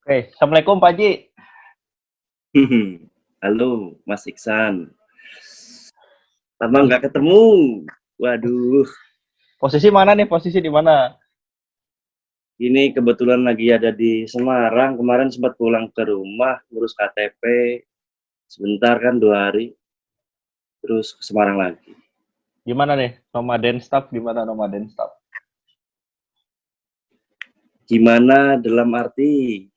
Assalamualaikum Pak Ji. Halo, Mas Iksan. Lama nggak ketemu. Waduh, Posisi mana nih? Posisi di mana? ini kebetulan lagi ada di Semarang. Kemarin sempat pulang ke rumah, ngurus KTP. Sebentar kan 2 hari, terus ke Semarang lagi. Gimana nih? Nomaden staff gimana nomaden staff? Gimana dalam arti?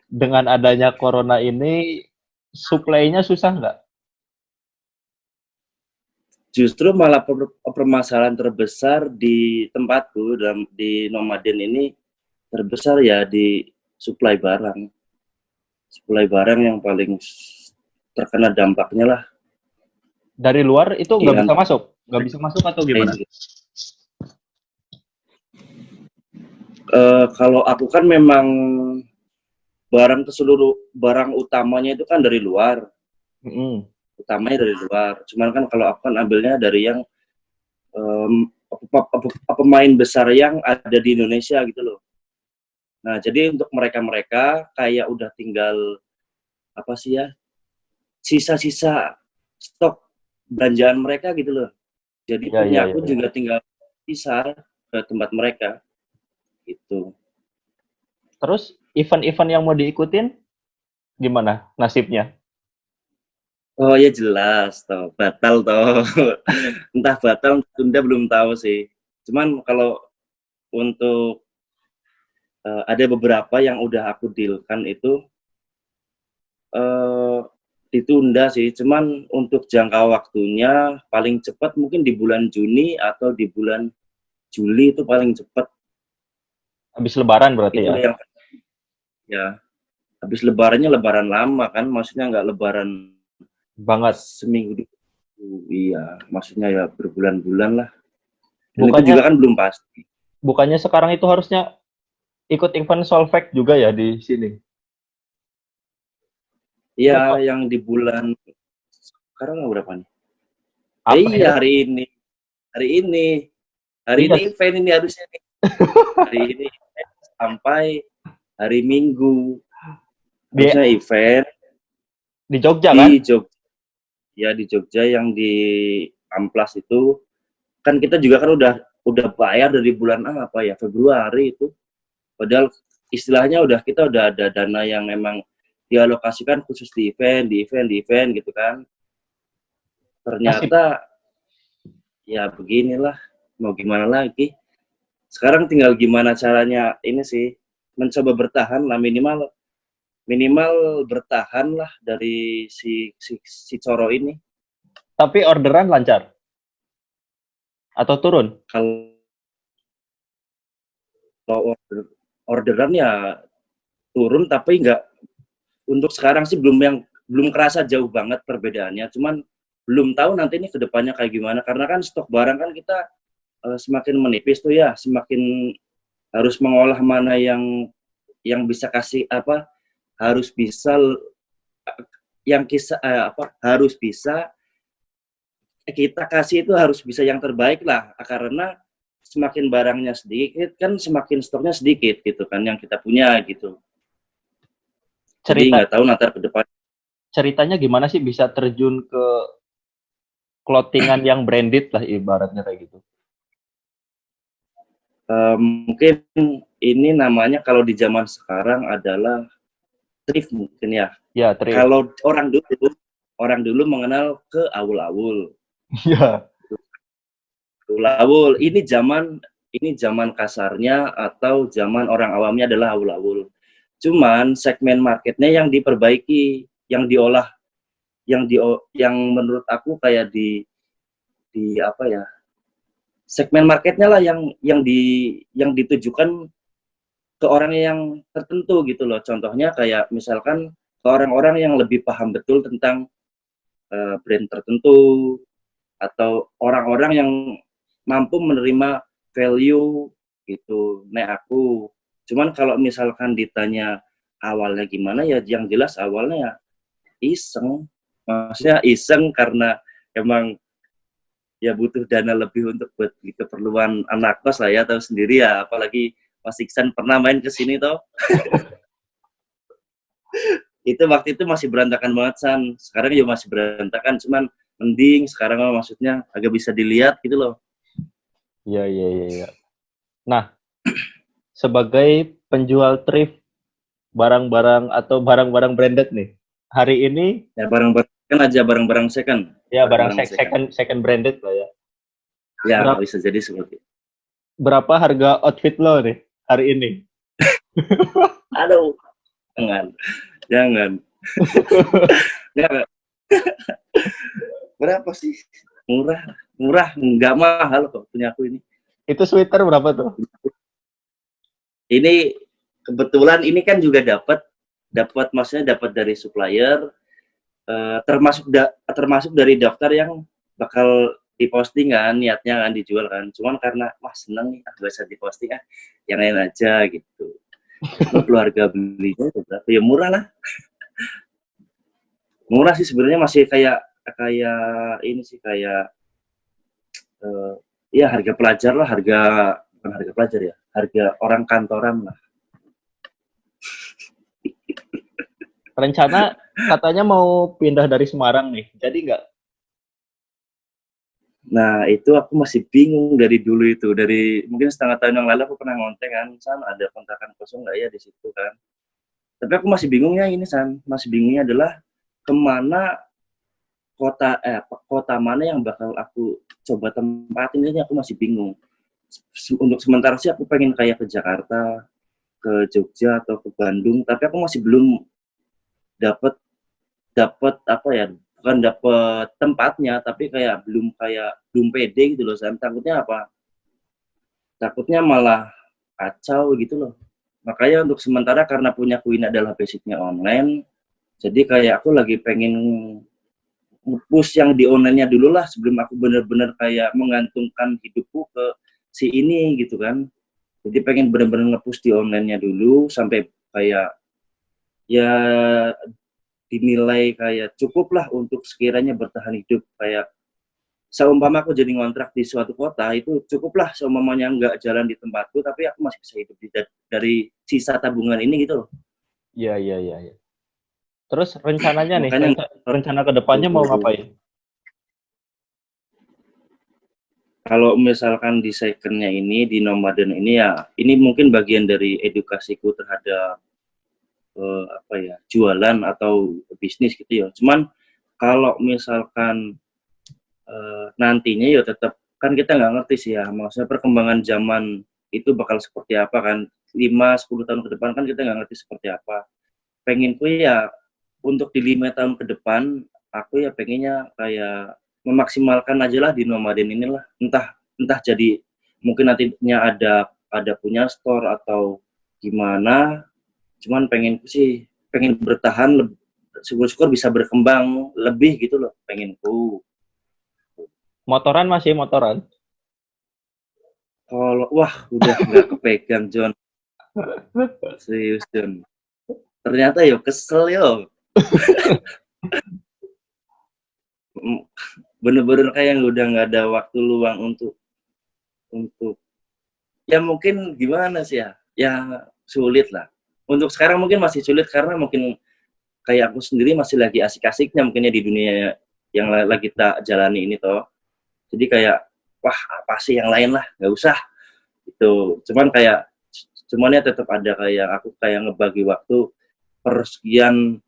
Dengan adanya corona ini, supply-nya susah nggak? Justru malah permasalahan terbesar di tempatku, di Nomaden ini terbesar ya di supply barang. Supply barang yang paling terkena dampaknya lah. Dari luar itu nggak Dengan bisa masuk? Nggak bisa masuk atau gimana? Kalau aku kan memang barang utamanya itu kan dari luar, utamanya dari luar. Cuman kan kalau aku kan ambilnya dari yang pemain besar yang ada di Indonesia gitu loh. Nah, jadi untuk mereka-mereka kayak udah tinggal apa sih ya, sisa-sisa stok belanjaan mereka gitu loh. Jadi punya aku juga tinggal sisa ke tempat mereka gitu. Terus event-event yang mau diikutin gimana nasibnya? Oh ya jelas toh, batal toh. Entah batal, tunda belum tahu sih. Cuman kalau untuk ada beberapa yang udah aku dealkan itu ditunda sih. Cuman untuk jangka waktunya paling cepat mungkin di bulan Juni atau di bulan Juli itu paling cepat. Habis lebaran berarti Itu ya? yang ya habis lebarannya lebaran lama kan, maksudnya nggak lebaran Banget. seminggu dulu. Iya, maksudnya ya berbulan-bulan lah. Dan itu Bukannya juga kan belum pasti. bukannya sekarang itu harusnya ikut event Solveig juga ya di sini? Iya, yang di bulan sekarang berapa nih? April. Iya, hari ini Iya. event ini harusnya nih. Hari ini sampai hari Minggu Di harusnya event Jogja kan? di Jogja. Ya di Jogja yang di Amplas itu kan kita juga kan udah bayar dari bulan apa ya, Februari itu. Padahal istilahnya kita udah ada dana yang memang dialokasikan khusus di event gitu kan. Ternyata ya beginilah, mau gimana lagi. Sekarang tinggal gimana caranya ini sih, mencoba bertahan lah, minimal bertahan lah dari si Coro ini. Tapi orderan lancar atau turun? Kalau orderan ya turun, tapi nggak, untuk sekarang sih belum kerasa jauh banget perbedaannya. Cuman belum tahu nanti ini kedepannya kayak gimana, karena kan stok barang kan kita semakin menipis tuh ya, semakin harus mengolah mana yang bisa kasih apa, harus bisa harus bisa kita kasih itu harus bisa yang terbaik lah, karena semakin barangnya sedikit kan semakin stoknya sedikit gitu kan yang kita punya gitu. Jadi nggak tahu nanti ke depan. Ceritanya gimana sih bisa terjun ke clothingan yang branded lah ibaratnya kayak gitu? Mungkin ini namanya kalau di zaman sekarang adalah thrift mungkin ya. Ya, thrift. Kalau orang dulu mengenal ke awul-awul. Iya. Awul ini zaman kasarnya atau zaman orang awamnya adalah awul-awul. Cuman segmen marketnya yang diperbaiki, yang diolah, yang menurut aku kayak di apa ya, segmen marketnya lah yang ditujukan ke orang yang tertentu gitu loh. Contohnya kayak misalkan ke orang-orang yang lebih paham betul tentang brand tertentu, atau orang-orang yang mampu menerima value gitu. Nah aku, cuman kalau misalkan ditanya awalnya gimana, ya yang jelas awalnya ya iseng. Maksudnya iseng karena emang ya butuh dana lebih untuk buat keperluan anak kos lah ya, tahu sendiri ya, apalagi Mas Iksan pernah main ke sini toh. Itu waktu itu masih berantakan banget San. Sekarang juga masih berantakan, cuman mending sekarang mah maksudnya agak bisa dilihat gitu loh. Iya, iya, iya, iya. Nah, sebagai penjual thrift barang-barang atau barang-barang branded nih, hari ini Ya barang-barang kan aja barang-barang second, ya barang barang-barang second. second second branded lah ya. Ya Berapa, bisa jadi seperti itu. berapa harga outfit lo nih hari ini? Aduh, jangan, jangan. Jangan. Berapa sih? Murah, murah, nggak mahal kok punya aku ini. Itu sweater berapa tuh? Ini kebetulan ini kan juga dapat maksudnya dapat dari supplier, termasuk dari daftar yang bakal diposting kan, niatnya kan dijual kan. Cuman karena wah seneng nih, bisa diposting yang lain aja gitu. Cuma keluarga belinya berapa? Ya murah lah. Murah sih sebenarnya, masih kayak kayak ini sih kayak ya harga pelajar lah, bukan harga pelajar ya, harga orang kantoran lah. Rencana katanya mau pindah dari Semarang nih. Jadi nggak? Nah, itu aku masih bingung dari dulu itu. Dari mungkin setengah tahun yang lalu aku pernah ngontek kan, San, ada kontrakan kosong nggak ya di situ kan. Tapi aku masih bingungnya ini, San. Masih bingungnya adalah kemana kota mana yang bakal aku coba tempatin, ini aku masih bingung. Untuk sementara sih aku pengen kayak ke Jakarta, ke Jogja atau ke Bandung, tapi aku masih belum dapat dapat apa ya, bukan dapat tempatnya, tapi belum pede gitu loh. Saya takutnya apa, takutnya malah kacau gitu loh. Makanya untuk sementara karena punya ini adalah basicnya online, jadi kayak aku lagi pengen nge-push yang di online-nya dulu lah sebelum aku bener-bener kayak menggantungkan hidupku ke si ini gitu kan. Jadi pengen bener-bener nge-push di online-nya dulu sampai kayak ya dinilai kayak cukup lah untuk sekiranya bertahan hidup. Kayak seumpama aku jadi ngontrak di suatu kota, itu cukuplah seumpamanya nggak jalan di tempatku, tapi aku masih bisa hidup dari sisa tabungan ini gitu loh. Iya, iya, iya, iya. Terus rencananya nih, Makanya rencana ke depannya mau ngapain? kalau misalkan di second-nya ini, di nomaden ini ya, ini mungkin bagian dari edukasiku terhadap apa ya, jualan atau bisnis gitu ya. Cuman kalau misalkan nantinya ya tetap kan kita nggak ngerti sih ya, maksudnya perkembangan zaman itu bakal seperti apa kan, 5-10 tahun ke depan kan kita nggak ngerti seperti apa. Penginku ya untuk di 5 tahun ke depan, aku ya pengennya kayak memaksimalkan aja lah di nomaden inilah, entah entah jadi mungkin nantinya ada punya store atau gimana, cuman pengenku sih pengen bertahan, syukur-syukur bisa berkembang lebih gitu loh pengenku. Motoran masih motoran? Kalau wah udah nggak kepegang John, serius John. Ternyata yo kesel yo. Bener-bener kayak udah nggak ada waktu luang untuk ya mungkin gimana sih ya sulit lah. Untuk sekarang mungkin masih sulit karena mungkin kayak aku sendiri masih lagi asik-asiknya mungkinnya di dunia yang lagi kita jalani ini toh. Jadi kayak wah apa sih yang lain lah, nggak usah itu. Cuman ya tetap ada kayak aku kayak ngebagi waktu per sekian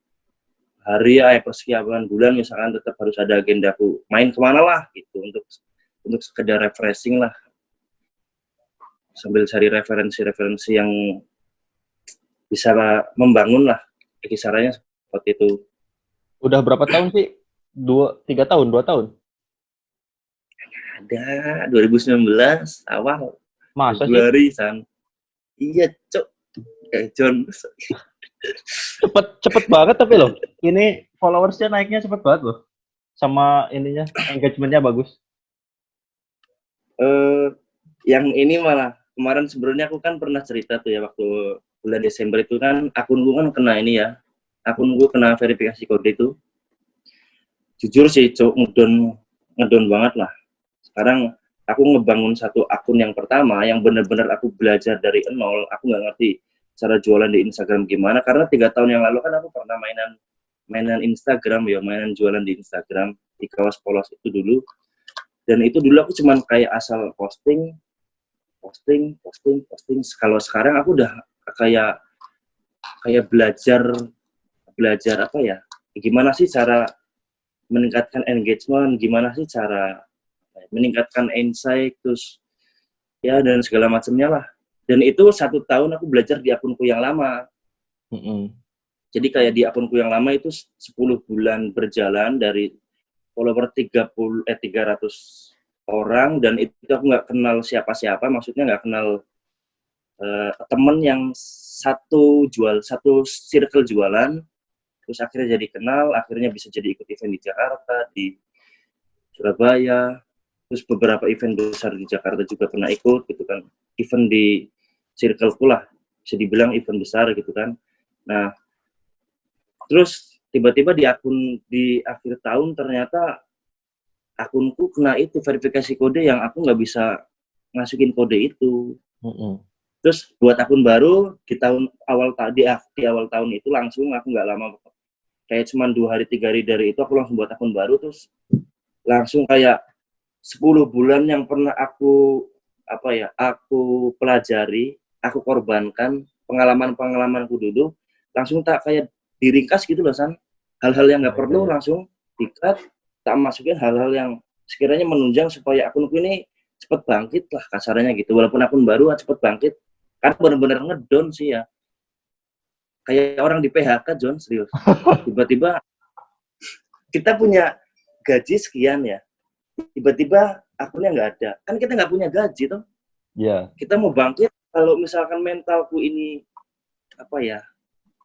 hari ya per sekian bulan misalkan tetap harus ada agendaku main kemana lah gitu untuk sekedar refreshing lah, sambil cari referensi-referensi yang bisa membangun lah kisarannya seperti itu. Udah berapa tahun sih? 2, 3 tahun, 2 tahun? Ada 2019 awal Masa sih? Februari San. Iya cok, John. Cepet banget tapi loh. Ini followersnya naiknya cepet banget loh. Sama ininya, engagementnya bagus. Yang ini malah kemarin sebenarnya aku kan pernah cerita tuh ya, waktu bulan Desember itu kan akun gue kan kena ini ya, akun gue kena verifikasi kode itu. Jujur sih cok, ngedon banget lah. Sekarang aku ngebangun satu akun yang pertama yang benar-benar aku belajar dari nol, aku nggak ngerti cara jualan di Instagram gimana, karena 3 tahun yang lalu kan aku pernah mainan Instagram ya, mainan jualan di Instagram di kawas polos itu dulu. Dan itu dulu aku cuman kayak asal posting. Kalau sekarang aku udah kayak belajar apa ya? Gimana sih cara meningkatkan engagement, gimana sih cara meningkatkan insight, terus ya dan segala macamnya lah. Dan itu 1 tahun aku belajar di akunku yang lama. Jadi kayak di akunku yang lama itu 10 bulan berjalan dari follower 300 orang, dan itu aku nggak kenal siapa-siapa, maksudnya nggak kenal temen yang satu circle jualan, terus akhirnya jadi kenal, akhirnya bisa jadi ikut event di Jakarta, di Surabaya, terus beberapa event besar di Jakarta juga pernah ikut gitu kan, event di circleku lah, bisa dibilang event besar gitu kan. Nah, terus tiba-tiba di akhir tahun ternyata akunku kena itu verifikasi kode yang aku nggak bisa masukin kode itu. Terus buat akun baru di awal tahun itu langsung, aku nggak lama, kayak cuma 2 hari 3 hari dari itu aku langsung buat akun baru, terus langsung kayak 10 bulan yang pernah aku pelajari, aku korbankan, pengalamanku dulu langsung tak kayak diringkas gitu loh, San. Hal-hal yang nggak perlu langsung di-cut, tak masukin hal-hal yang sekiranya menunjang supaya akunku ini cepet bangkit lah kasarnya gitu. Walaupun akun baru cepet bangkit, kan benar-benar ngedon sih ya. Kayak orang di PHK, John, serius. Tiba-tiba kita punya gaji sekian ya, tiba-tiba akunnya nggak ada. Kan kita nggak punya gaji toh. Iya. Kita mau bangkit, kalau misalkan mentalku ini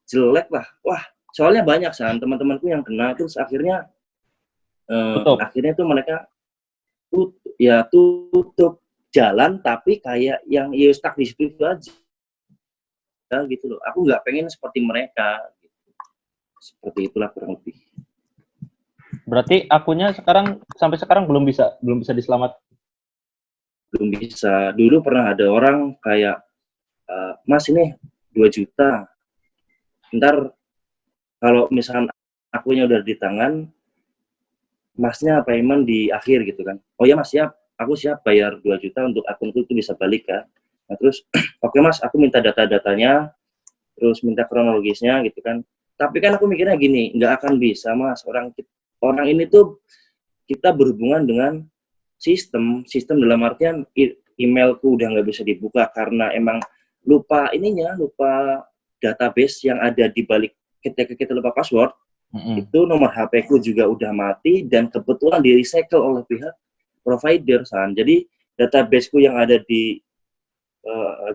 jelek lah. Wah, soalnya banyak teman-temanku yang kena, terus akhirnya tuh mereka tutup jalan, tapi kayak yang stuck di situ aja gitu loh. Aku nggak pengen seperti mereka gitu. Seperti itulah kurang lebih. Berarti akunnya sampai sekarang belum bisa diselamat. Belum bisa. Dulu pernah ada orang kayak, Mas ini 2 juta, ntar kalau misalkan akunnya udah di tangan, Masnya payment di akhir gitu kan. Oh ya Mas, siap, aku siap bayar 2 juta untuk akunku itu bisa balik kan. Nah terus, oke Mas, aku minta data-datanya, terus minta kronologisnya gitu kan. Tapi kan aku mikirnya gini, nggak akan bisa Mas, orang ini tuh kita berhubungan dengan sistem dalam artian emailku udah nggak bisa dibuka karena emang lupa database yang ada di balik ketika kita lupa password. Itu nomor HP-ku juga udah mati dan kebetulan di recycle oleh pihak provider, Jadi database-ku yang ada di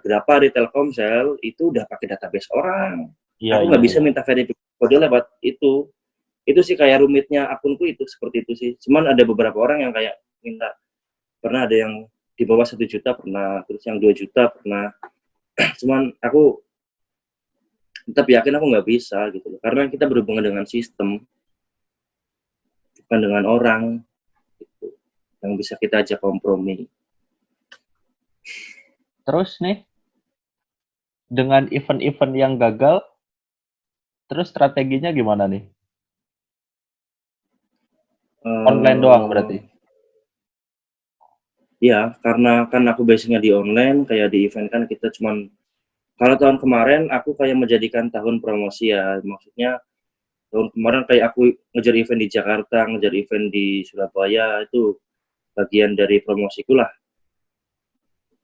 Grappa di Telkomsel itu udah pakai database orang. Aku nggak bisa minta verifikasi kode lewat itu. Itu sih kayak rumitnya akunku itu, seperti itu sih. Cuman ada beberapa orang yang kayak minta, pernah ada yang di bawah 1 juta pernah, terus yang 2 juta pernah. Cuman aku tetap yakin aku nggak bisa gitu loh, karena kita berhubungan dengan sistem, bukan dengan orang gitu, yang bisa kita ajak kompromi. Terus nih, dengan event-event yang gagal, terus strateginya gimana nih? Online doang berarti? Ya, karena kan aku basicnya di online, kayak di event kan kita cuman, kalau tahun kemarin aku kayak menjadikan tahun promosi ya, maksudnya tahun kemarin kayak aku ngejar event di Jakarta, ngejar event di Surabaya, itu bagian dari promosiku lah.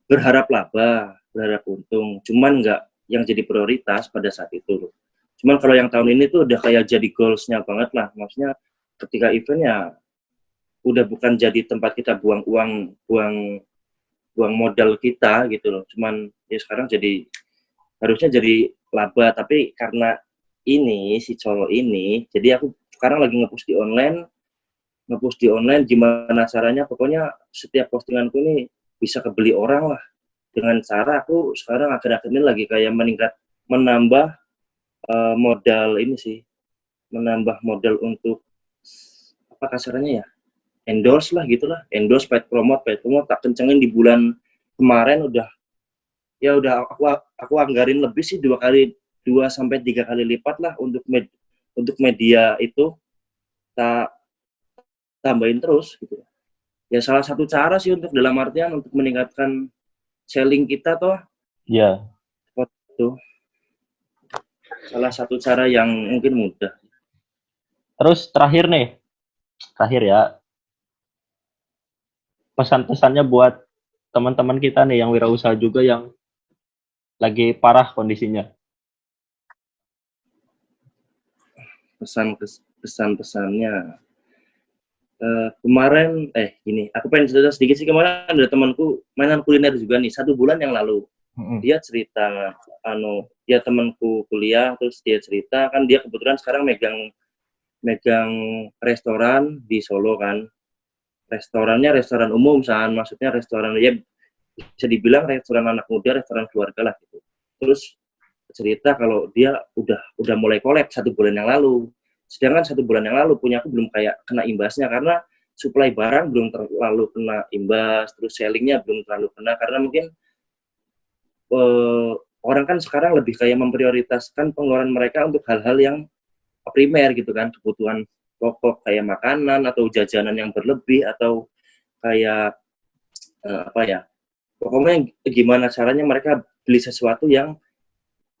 Berharap laba, berharap untung, cuman nggak yang jadi prioritas pada saat itu loh. Cuman kalau yang tahun ini tuh udah kayak jadi goals-nya banget lah, maksudnya ketika event ya udah bukan jadi tempat kita buang modal kita gitu loh. Cuman ya sekarang harusnya jadi laba, tapi karena ini si colo ini, jadi aku sekarang lagi nge-push di online gimana caranya, pokoknya setiap postinganku ini bisa kebeli orang lah, dengan cara aku sekarang akhir-akhir ini lagi kayak menambah modal ini sih, menambah modal untuk apa kasarnya ya, endorse lah gitulah, endorse, paid promote tak kencengin di bulan kemarin udah ya udah aku anggarin lebih sih 2 sampai 3 kali lipat lah untuk media itu tak tambahin terus gitu. Ya salah satu cara sih untuk dalam artian untuk meningkatkan selling kita toh Iya. itu salah satu cara yang mungkin mudah. Terus terakhir ya, pesan-pesannya buat teman-teman kita nih yang wirausaha juga yang lagi parah kondisinya. Pesan-pesannya kemarin gini, aku pengen cerita sedikit sih. Kemarin ada temanku mainan kuliner juga nih 1 bulan yang lalu. Dia cerita dia temanku kuliah, terus dia cerita kan dia kebetulan sekarang megang restoran di Solo kan. Restorannya restoran umum maksudnya restoran ya bisa dibilang restoran anak muda, restoran keluarga lah gitu. Terus cerita kalau dia udah mulai collab 1 bulan yang lalu. Sedangkan 1 bulan yang lalu punya aku belum kayak kena imbasnya karena supply barang belum terlalu kena imbas, terus sellingnya belum terlalu kena karena mungkin orang kan sekarang lebih kayak memprioritaskan pengeluaran mereka untuk hal-hal yang primer gitu kan, kebutuhan pokok kayak makanan atau jajanan yang berlebih atau kayak apa ya, pokoknya gimana caranya mereka beli sesuatu yang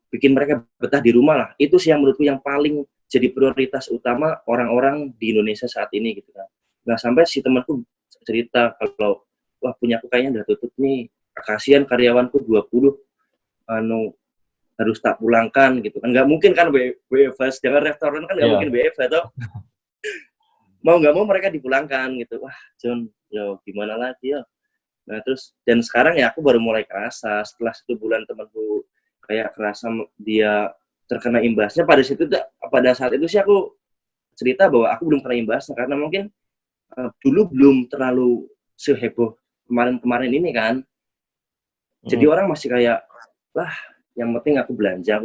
bikin mereka betah di rumah lah. Itu sih yang menurutku yang paling jadi prioritas utama orang-orang di Indonesia saat ini gitu kan. Nah sampai si temanku cerita kalau wah punya aku kayaknya udah tutup nih, kasihan karyawanku 20 harus tak pulangkan gitu kan. Nggak mungkin kan WFH, jangan restoran kan nggak mungkin WFH atau mau nggak mau mereka dipulangkan gitu. Wah John, ya gimana lagi ya. Nah terus dan sekarang ya aku baru mulai kerasa setelah 1 bulan temanku kayak kerasa dia terkena imbasnya. Pada saat itu sih aku cerita bahwa aku belum kena imbasnya karena mungkin dulu belum terlalu seheboh kemarin-kemarin ini kan. Jadi orang masih kayak lah yang penting aku belanja.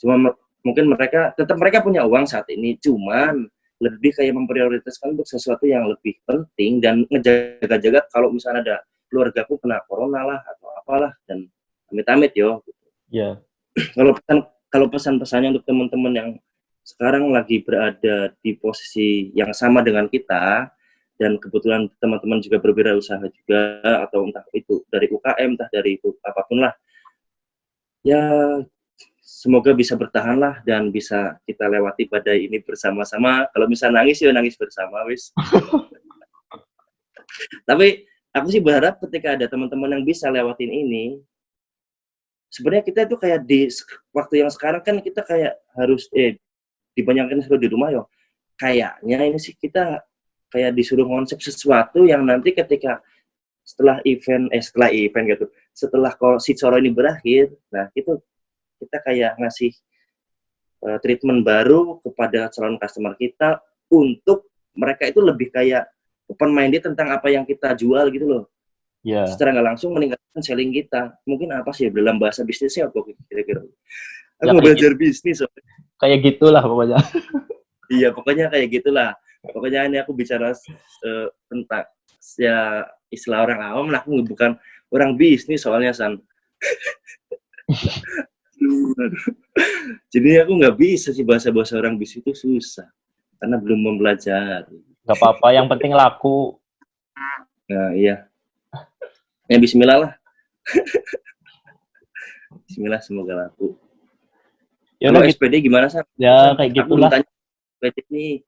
Cuma mungkin mereka punya uang saat ini, cuman lebih kayak memprioritaskan untuk sesuatu yang lebih penting dan ngejaga-jaga kalau misalnya ada keluargaku kena corona lah atau apalah dan amit-amit yo. Iya. Kalau pesan-pesannya untuk teman-teman yang sekarang lagi berada di posisi yang sama dengan kita dan kebetulan teman-teman juga berwirausaha juga atau entah itu dari UKM entah dari itu apapun lah ya semoga bisa bertahan lah dan bisa kita lewati badai ini bersama-sama. Kalau bisa nangis ya nangis bersama wis. Tapi aku sih berharap ketika ada teman-teman yang bisa lewatin ini, sebenarnya kita itu kayak di waktu yang sekarang kan kita kayak harus dibanyakin suruh di rumah yo. Kayaknya ini sih kita kayak disuruh konsep sesuatu yang nanti ketika setelah event gitu, setelah si Coro ini berakhir, nah itu kita kayak ngasih treatment baru kepada calon customer kita untuk mereka itu lebih kayak open minded tentang apa yang kita jual gitu loh. Yeah. Secara nggak langsung meningkatkan selling kita. Mungkin apa sih dalam bahasa bisnisnya apa kira-kira? Aku Ya, belajar bisnis. Kayak gitulah pokoknya. Iya, pokoknya kayak gitulah. Pokoknya ini aku bicara tentang ya istilah orang awam lah, aku bukan orang bisnis soalnya San. Jadi aku nggak bisa sih bahasa orang bisnis itu susah karena belum mempelajari. Gak apa-apa, yang penting laku. Nah iya. Ya Bismillah lah. Bismillah semoga laku. Ya kalau gitu. SPD gimana San? Ya kayak gitulah. SPD nih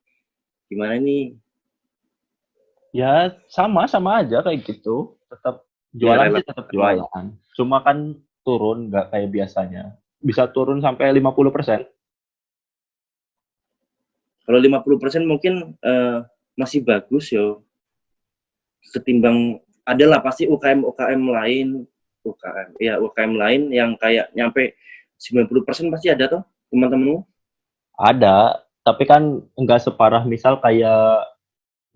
gimana nih? Ya sama aja kayak gitu. Tetap jualan sih tetap jualan. Cuma kan turun nggak kayak biasanya. Bisa turun sampai 50%. Kalau 50% mungkin masih bagus yo. Ketimbang adalah pasti UKM lain yang kayak nyampe 90% pasti ada tuh teman-temanmu. Ada, tapi kan enggak separah misal kayak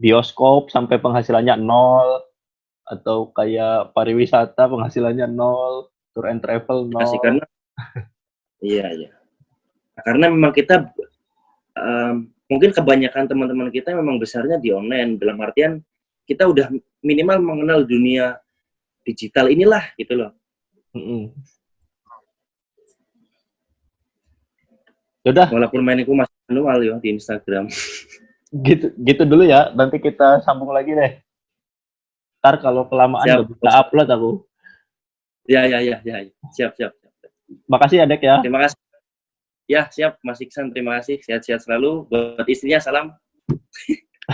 bioskop sampai penghasilannya 0 atau kayak pariwisata penghasilannya 0, tour and travel 0. Kasih karena iya. Karena memang kita mungkin kebanyakan teman-teman kita memang besarnya di online, dalam artian kita udah minimal mengenal dunia digital inilah gitu loh. Mm-mm. Yaudah, Walaupun mainiku masih manual yo di Instagram. gitu dulu ya. Nanti kita sambung lagi deh. Ntar kalau kelamaan Siap, gak bisa Bos. upload aku. Ya, ya, ya, ya. Siap, siap. Makasih ya, Dek ya. Terima kasih. Ya, siap, Mas Iksan. Terima kasih. Sehat-sehat selalu. Buat istrinya, salam.